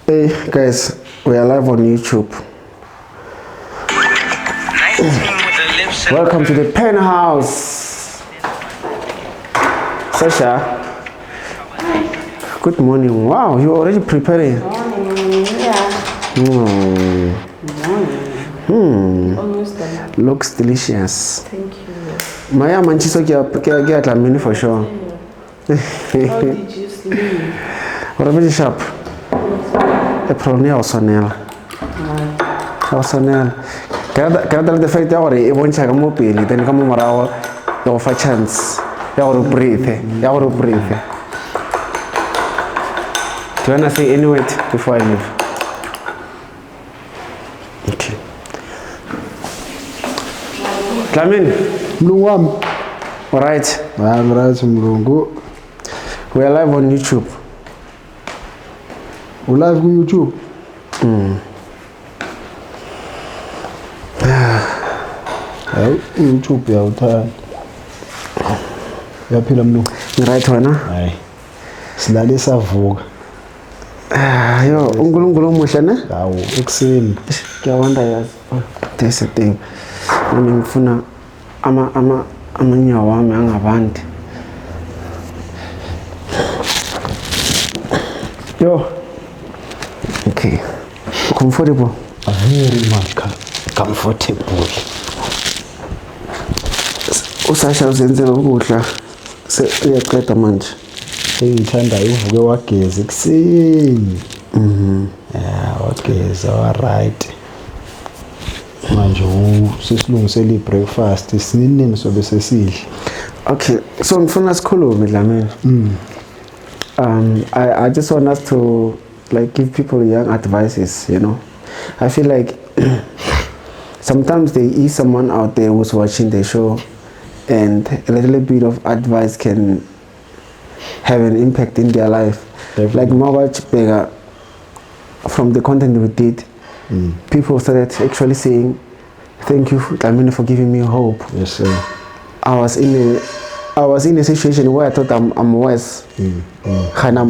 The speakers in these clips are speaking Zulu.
Hey guys, we are live on YouTube. Welcome to the penthouse. Sasha, good morning. Wow, you're already preparing. Morning, yeah. Almost done. Looks delicious. Thank you. Maya manchiso kia tlamini for sure. How did you sleep? What about the shop? Epronia or Sonel? Sonel. Can the fact that it won't check a mobile, then come around for chance. You breathe. You breathe. Do you want to say any word before I leave? Okay. Klamin. Mlungwami. Alright. I'm right, Mlungu. We are live on YouTube. We live on YouTube. Hayi YouTube yawuthanda. Yaphila Mlungu. Right wena? Hayi. Silale savuka. Yo, uNkulunkulu omuhle ne? Hawo ekseni. Ngiyawanda yazi. There's a thing. Mina ngifuna amanyawo wami angabandi. Yo. Okay. Comfortable. Very much comfortable. Usasha uzenzela ukudla. Uyaqeda manje. Engithanda uvuke wageza ekseni. Yeah, wageza wa right. Manje usesilungisela ibreakfast sinini sobe sesidle. Okay, so ngifuna sikhulume Dlamini. I just want us to like give people young advices, you know. I feel like sometimes there is someone out there who's watching the show and a little bit of advice can have an impact in their life. Definitely. Like Mawach Bega, from the content we did, people started actually saying, thank you Dlamini for giving me hope. Yes sir. I was in a situation where I thought I'm worse. And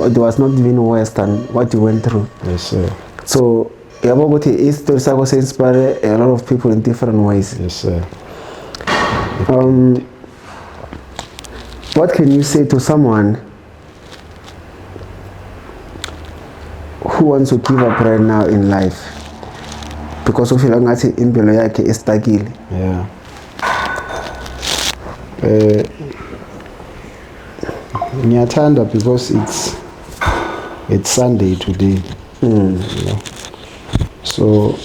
it was not even worse than what you went through. Yes sir. So it's to inspire a lot of people in different ways. Yes sir. What can you say to someone who wants to give up right now in life? Because of feeling that impilo yakhe istakile. Yeah. Ngiyathanda because it's Sunday today. You know. So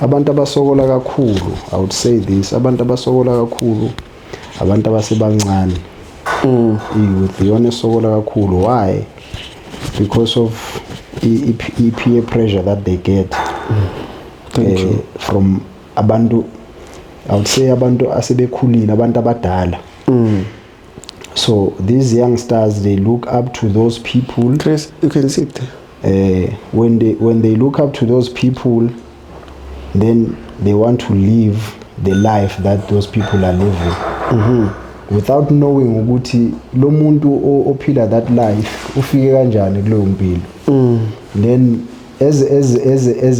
abantu abasokola kakhulu, I would say this, abantu abasokola kakhulu abantu abasebancane. With the honest sokola kakhulu. Why? Because of peer pressure that they get from abantu, I would say abantu asebekhulile, abantu abadala. So these youngsters, they look up to those people. Chris, you can sit. When they look up to those people, then they want to live the life that those people are living. Without knowing ukuthi lo muntu ophila that life ufike kanjani kuleyo mpilo. Then as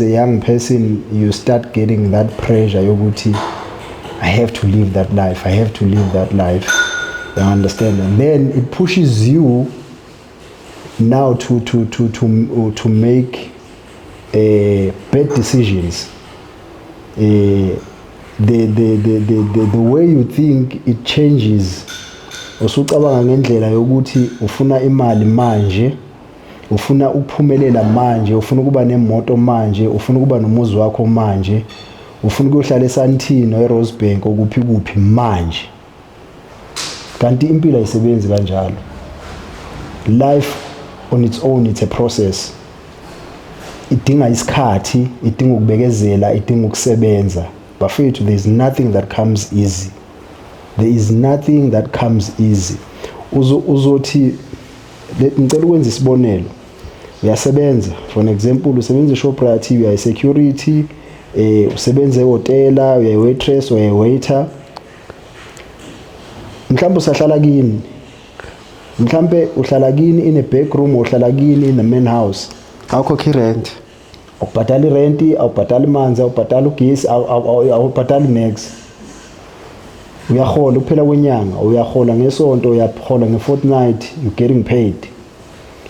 a young person, you start getting that pressure yokuthi I have to live that life, I have to live that life. You understand? And then it pushes you now to make bad decisions. The way you think, it changes. Usucabanga ngendlela yokuthi ufuna imali manje, ufuna ukuphumelela manje, ufuna ukuba nemoto manje, ufuna ukuba nomuzi wakho manje, ufuna ukuhlala eSantino eRosebank okuphi kuphi manje. Kanti impilo ayisebenzi kanjalo. Life on its own, it's a process. Idinga isikhathi, idinga ukubekezela, idinga ukusebenza. Bafethu, there is nothing that comes easy. There is nothing that comes easy. Uzothi ngicela ukwenza isibonelo. Uyasebenza, for an example, usebenza eShoprite, uya security, usebenza ehotela, uya waitress, uya waiter. Mhlawumbe usahlala kini. mhlambe uhlala kini in a back room uhlala kini in the main house awukhokhi rent, awubhadali rent, awubhadali manzi, awubhadali ugesi, awubhadali next. Uyahola kuphela kwenyanga, uyahola ngesonto, uyahola ngefortnight, you're getting paid.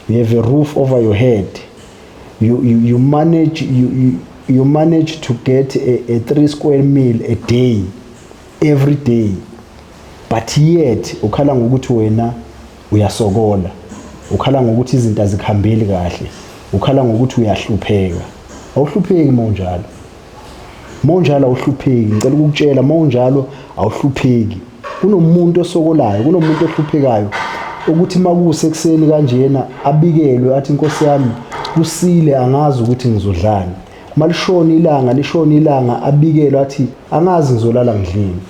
You have a roof over your head. You manage to get a 3 square meal a day, every day. But yet ukhala ngokuthi wena uyasokola, ukhala ngokuthi izinto azikhambeli kahle, ukhala ngokuthi uyahlupheka. Awuhlupheki monjalo. Monjalo awuhlupheki, ngicela ukukutshela monjalo awuhlupheki. Kunomuntu osokolayo, kunomuntu ohluphekayo ukuthi makuse ekseni kanjena abikelwe athi inkosi yami kusile angazi ukuthi ngizodlani. Lishona ilanga abikelwe athi angazi ngizolala ngidlini.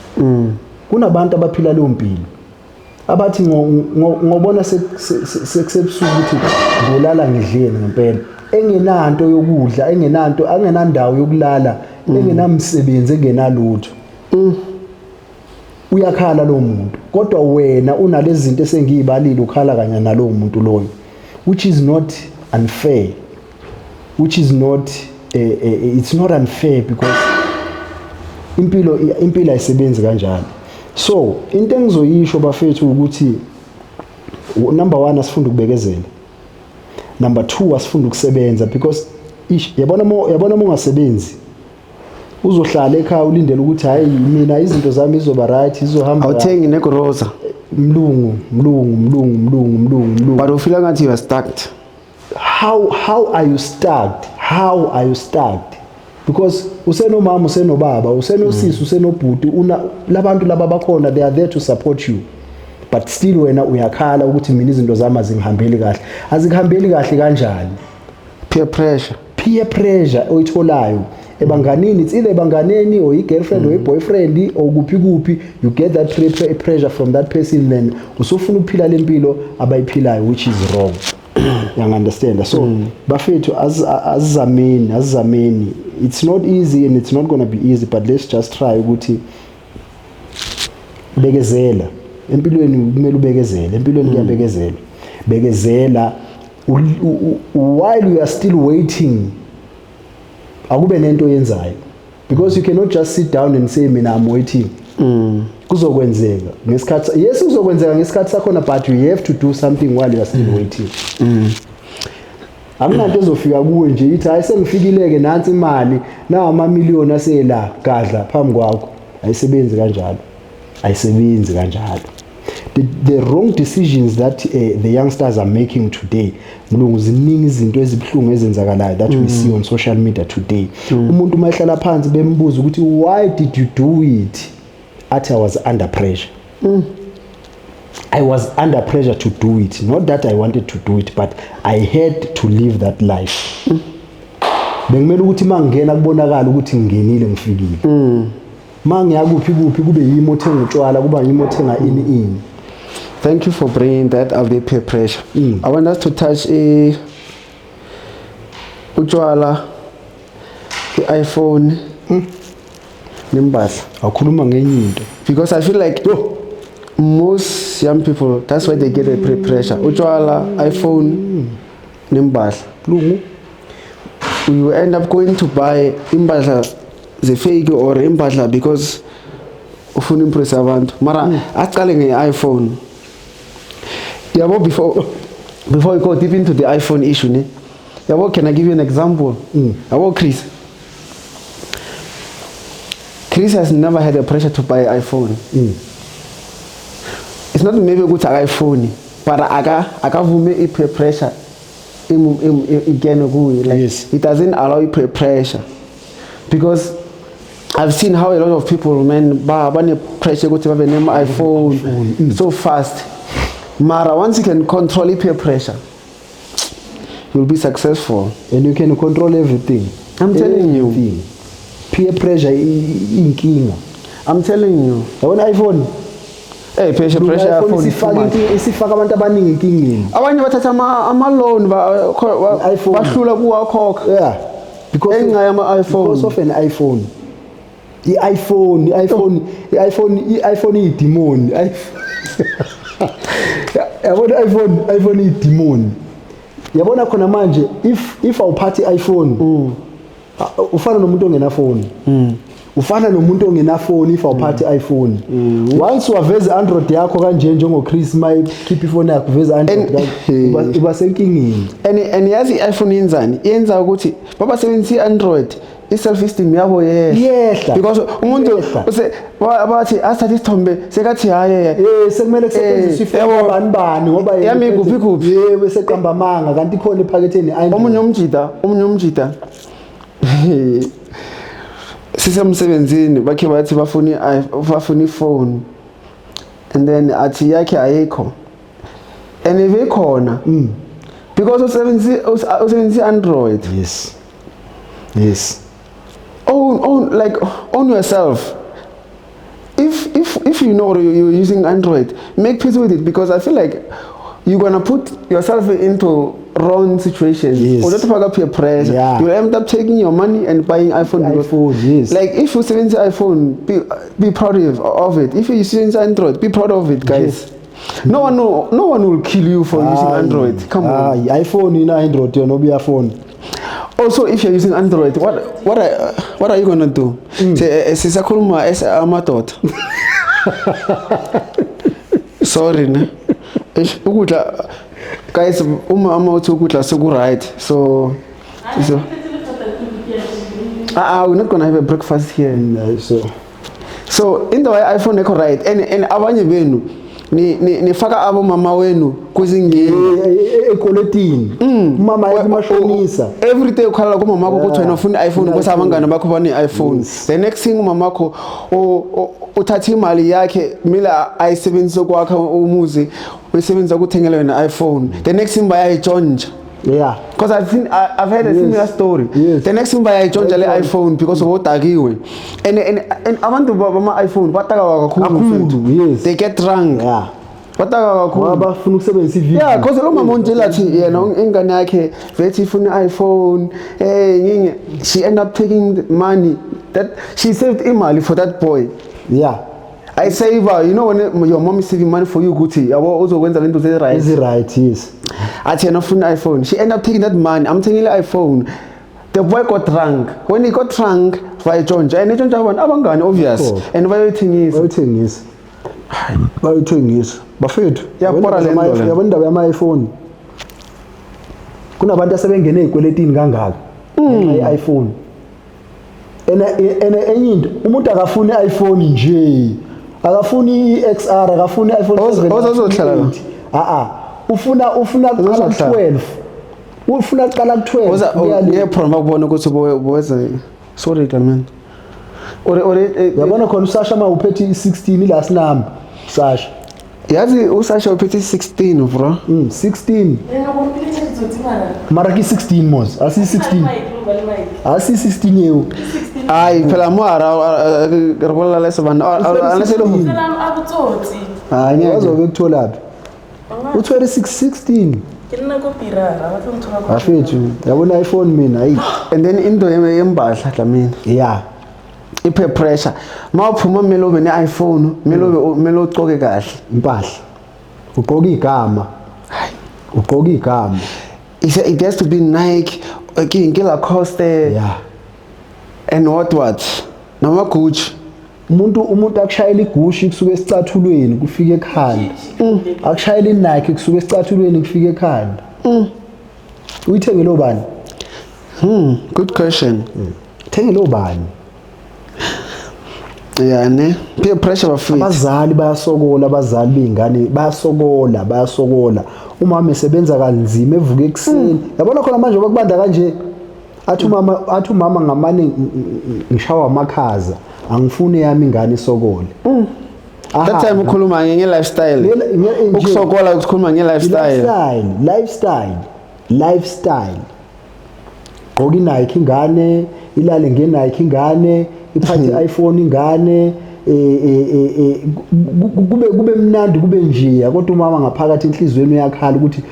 Kunabantu abaphila leyo mpilo abathi ngobona sekusebusuku ukuthi ngolala ngidleni ngempela, engenanto yokudla, angenandawo yokulala, engenamsebenzi, engenalutho. Uyakhala lo muntu, kodwa wena unalezi zinto esengiyibalile ukhala kanye nalowo muntu loyo, which is not unfair, which is not it's not unfair because impilo ayisebenzi kanjalo. So into engizoyisho bafethu ukuthi number 1 asifunda ukubekezela, number 2 asifunda ukusebenza because yabona ungasebenzi uzohlala ekhaya ulindele ukuthi hayi mina izinto zami izoba right, izohamba. awuthengi negroza mlungu. but ufila ngathi you are stuck. How are you stuck? How are you stuck? Because usenomama, usenobaba, usenosisi, usenobhuti, labantu laba bakhona, they are there to support you. But still wena uyakhala ukuthi mina izinto zami azingihambeli kahle. Azingihambeli kahle kanjani? Peer pressure oyitholayo ebanganini, it's either ebanganeni or i-girlfriend or i-boyfriend or kuphi, you get that pressure from that person, then usufuna ukuphila lempilo abayiphilayo, which is wrong. You understand? So bafethu azizameni, it's not easy and it's not going to be easy, but let's just try ukuthi bekezela empilweni. Kumele ubekezele empilweni, kuyabekezela. Bekezela while you are still waiting, akube nento yenzayo, because you cannot just sit down and say mina I'm waiting. Kuzokwenzeka ngesikhathi, yes kuzokwenzeka ngesikhathi sakhona, but you have to do something while you are still waiting. Akunanto ezofika kuwe nje ithi hayi sengifikileke nansi imali na amamiliyoni asela gadla phambi kwakho. Ayisebenzi kanjalo. The wrong decisions that the youngsters are making today, mlungu, ziningi izinto ezibhlungu ezenzakalayo that we see on social media today. Umuntu mayihlala phansi bembuza ukuthi why did you do it? Athi I was under pressure. I was under pressure to do it, not that I wanted to do it, but I had to live that life. Bengimele ukuthi mangena kubonakala ukuthi ngingenile ngifikile. Mangiya kuphi kube yimo othenga utshwala, kuba yimo othenga ini. Thank you for bringing that of the peer pressure. I want us to touch utshwala, i-iPhone, nembahla. Awukhuluma ngenye into, because I feel like most young people, that's why they get the peer pressure. Utshwala, iPhone, nembahla. You end up going to buy imbahla the fake or imbahla because ufuna impress abantu. Mara aqale nge-iPhone. Yabo, before we go deep into the iPhone issue, yabo, can I give you an example? Yabo, Chris has never had a pressure to buy an iPhone. It's not maybe good iPhone, but akavume peer pressure. Yes. It doesn't allow peer pressure, because I've seen how a lot of people, man, pressure go to have a name iPhone so fast. Mara, once you can control peer pressure, you'll be successful, and you can control everything. I'm telling you. Peer pressure inkinga. I'm telling you. Yabona iPhone. Pressure isifaka abantu abaningi inkingeni. Abanye bathatha ama-loan bahlula kuwakhokha. Yeah. Because of an iPhone. I-iPhone iyidemoni. yabona iPhone idemon. Yabona khona manje if awuphathi iPhone ufana nomuntu ongena phone. Ufana nomuntu ongena phone if awuphathi iPhone. Once waveza Android yakho kanje njengo Chris may keep ifone yakho veza Android uba senkingini. And yazi iPhone yenzani? Yenza ukuthi baba sebenzisa Android i-self esteem yabo yehla because umuntu use bathi asathatha isithombe sekathi haye sekumele kusebenziswe ifoni bani ngoba yami kuphi bese qamba amanga kanti khona ephaketheni omunye umjida sisemsebenzini bakhe bathi bafuna iphone and then athi yakhe ayikho and ibe khona because usebenzisa Android. Yes own yourself. If you know you're using Android, make peace with it, because I feel like you're gonna put yourself into wrong situations or not fuck up your pressure. You'll end up taking your money and buying iPhone. Like if you use iPhone, be proud of it. If you use Android, be proud of it, guys. No one will kill you for using Android. Come on. iPhone in Android, you know, be a phone. Also, if you're using Android, what are you gonna do? Sisakhuluma amadoda. Sorry, ne. Ukudla guys, uma uthi ukudla seku right. So we're not gonna have a breakfast here. So in the way iPhone eko right and abanye benu nifaka abo mama wenu kuzingeni ekoletini mama yakumashonisa every day ukhala ku mama wakho ukuthi wena ufuna iPhone because abangana bakho bane iPhone. The next thing mama wakho uthatha imali yakhe mila ayisebenzise kwakhe umuzi uyisebenza ukuthengela wena iPhone. The next thing bayayitshontsha. Because I've heard a similar story. The next thing bayayitshontsha le iPhone because wodakiwe and abantu bama iPhone bataka kakhulu. They get drunk. Bataka kakhulu abafuna ukusebenzisa ivideo. Because lo mama ontshela athi yena ingane yakhe vethi ifuna iPhone nginge she end up taking the money that she saved imali for that boy. I save her, you know, when your mom is saving money for you, Gucci, also when the right. Is it right? Yes. I tell her phone iPhone. She ended up taking that money. I'm taking the iPhone. The boy got drunk. When he got drunk, by John, and John Abangani, obvious. And why is Buffett. Yabona my iPhone. Kuna abantu asebengene ekweletini kangaka. iPhone. Enye into umuntu akafuni iPhone nje. Akafuni XR, akafuni iPhone 7. Ufuna qala 12. Ufuna qala 12. Promo kubona ukuthi boza sorry man. Yabona khona uSasha mawuphethe i16 last number. Sasha. Yazi uSasha uphethe 16 bro. 16. Mara ki 16 mos. Asi 16. Asi 16 yeo. Ai phela moara ribola lesa bana alaselo abutsotsi ngiyazobe kuthola phi uthwele 16 kina kopirara bathongithola afethu yabona iPhone mina hayi and then into yembahla dlamini iphe pressure mawuphuma melobe ne-iPhone melo ucoke kahle impahla ugqoka igama it has to be Nike ke Lacoste and what nama Gucci. Umuntu akushayela igushi kusuka esicathulweni kufika ekhanda akushayela iNike kusuka esicathulweni kufika ekhanda uyithenge lo bani good question thenge lo bani ne peer pressure bafika abazali bayasokola abazali beingane bayasokola umama esebenza kanzima evuka ekseni yabona khona manje bakubanda kanje athi umama ngamane ngishawa amakhaza angifuni yami ingane isokole that time ukhuluma nge-lifestyle ukusokola ukukhuluma nge-lifestyle gqoka iNike ingane ilale ngeNike ingane iphathe iPhone ingane kube mnandi kube nje kodwa umama ngaphakathi enhlizweni uyakhala ukuthi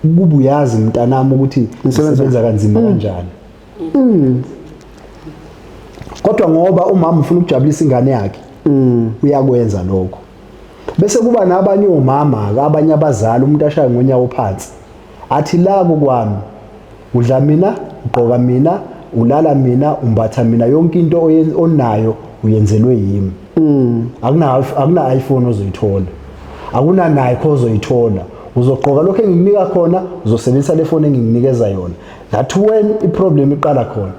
kube uyazi mntanami ukuthi usebenza kanzima kanjani kodwa ngoba umama ufuna ukujabulisa ingane yakhe uyakwenza lokho bese kuba nabanye omama abanye abazali umuntu ashaya ngonyawo phansi athi la kwami udla mina ugqoka mina ulala mina umbatha mina yonke into onayo uyenzelwe yimi akuna iPhone ozoyithola akuna Nike ozoyithola uzogqoka lokho engikunika khona uzosebenzisa le phone engikunikeza yona that when i problem iqala khona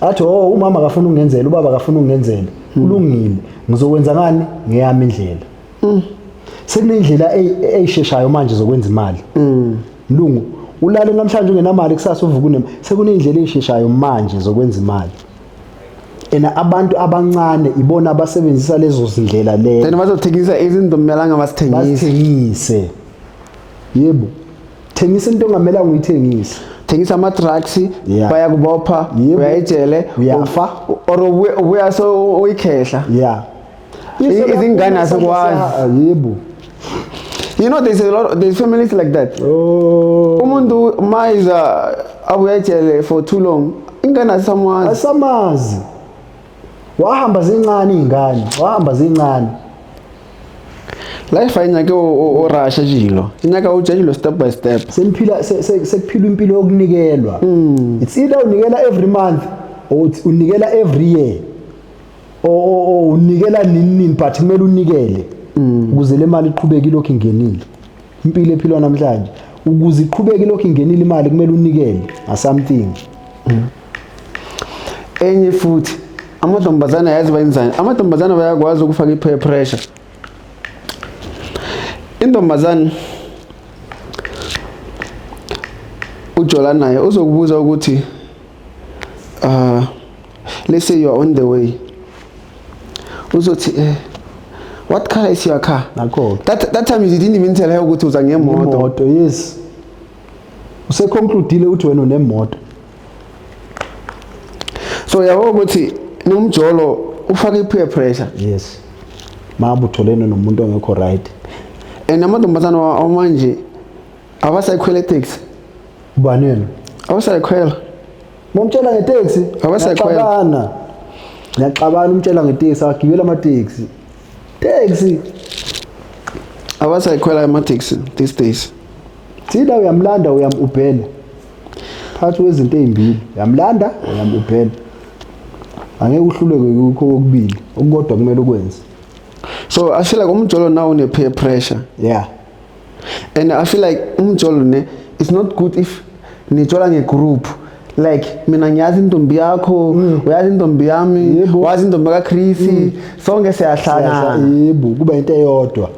athi umama akafuna ungenzela ubaba akafuna ungenzela kulungile ngizokwenza ngani ngeyami indlela sekunendlela eyisheshayo manje zokwenza imali mlungu ulale namhlanje ungenamali kusasa uvuka unemali sekunendlela eyisheshayo manje zokwenza imali abantu abancane ibona abasebenzisa lezo zindlela lezo then bazothengisa izinto melanga basithengise yebo thengisa into ongamelanga uyithengise thengisa ama drugs bayakubopha uyayijele uyafa or ubuya so uyikhehla izingane asikwazi yebo you know there's families like that umuntu mayiza abuyajele for too long ingane asamazi wahamba zincane izingane wahamba zincane life ayinake orasha jilo inyaka ujajilo step by step seniphila sekuphila impilo yokunikelwa it's either unikela every month or unikela every year or unikela nini but kumele unikele ukuze le mali iqhubeke ilokhu ingenile impilo ephilwa namhlanje ukuze iqhubeke ilokhu ingenile imali kumele unikele something enye futhi amadlombazana yazi bayenzani amadlombazana bayakwazi ukufaka i-peer pressure intombazana ujola naye uzokubuza ukuthi let's say you are on the way uzothi what car is your car nakho that time you didn't even tell her ukuthi uza ngemoto yes useconcludeile uthi wena unemoto so yabo ukuthi nomjolo ufaka i-peer pressure yes mabu utholene nomuntu ongekho right and amadlombazana amanje abasayikhwela taxi ubaneni abasayikhwela momtshela ngeteksi abasayikhwela ngiyaxabana umtshela ngeteksi agibela ama-taxi abasayikhwela ama-taxi these days thina uyamlanda uyamubhela phakathi kwezinto ezimbili uyamlanda uyamubhela angeke uhluleke kukho kokubili okukodwa kumele ukwenze so I feel like umjolo now une peer pressure and I feel like umjolo ne it's not good if nijola ngegroup like mina ngiyazi intombi yakho uyazi intombi yami wazi intombi kaChris sonke siyahlangana yebo kuba into eyodwa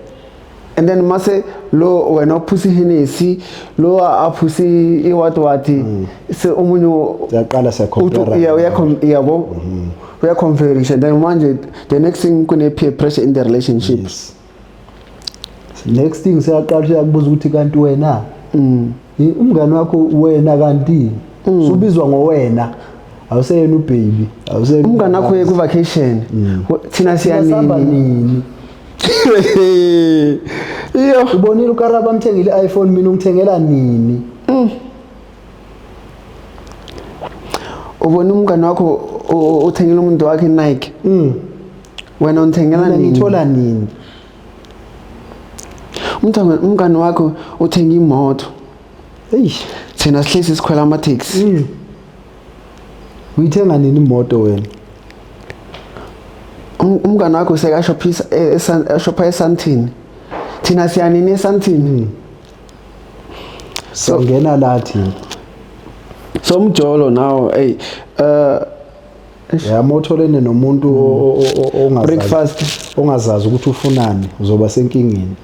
and then mase lo wena uphusi Hennessy lo aphusi iwatwati se umunye uyaqala siyacompare yabo uya conversation then manje the next thing kune peer pressure in the relationships next thing siyaqala ukubuza ukuthi kanti wena umngane wakho wena kanti subizwa ngowena awuseyena ubaby awuseyena umngane wakho ye ku vacation thina siyanini iyo ubonile ukaraba amthengile iPhone mina ungithengela nini ubona umngane wakho uthengela umuntu wakhe Nike wena unthengela nini ngithola nini umngane wakho uthenga imoto thina sihlezi sikhwela ama-taxi uyithenga nini imoto wena umngane wakho sekashopha eSandton thina siyanini eSandton so ngena lathi so umjolo now yamotholene nomuntu breakfast ongazazi ukuthi ufunani uzoba senkingeni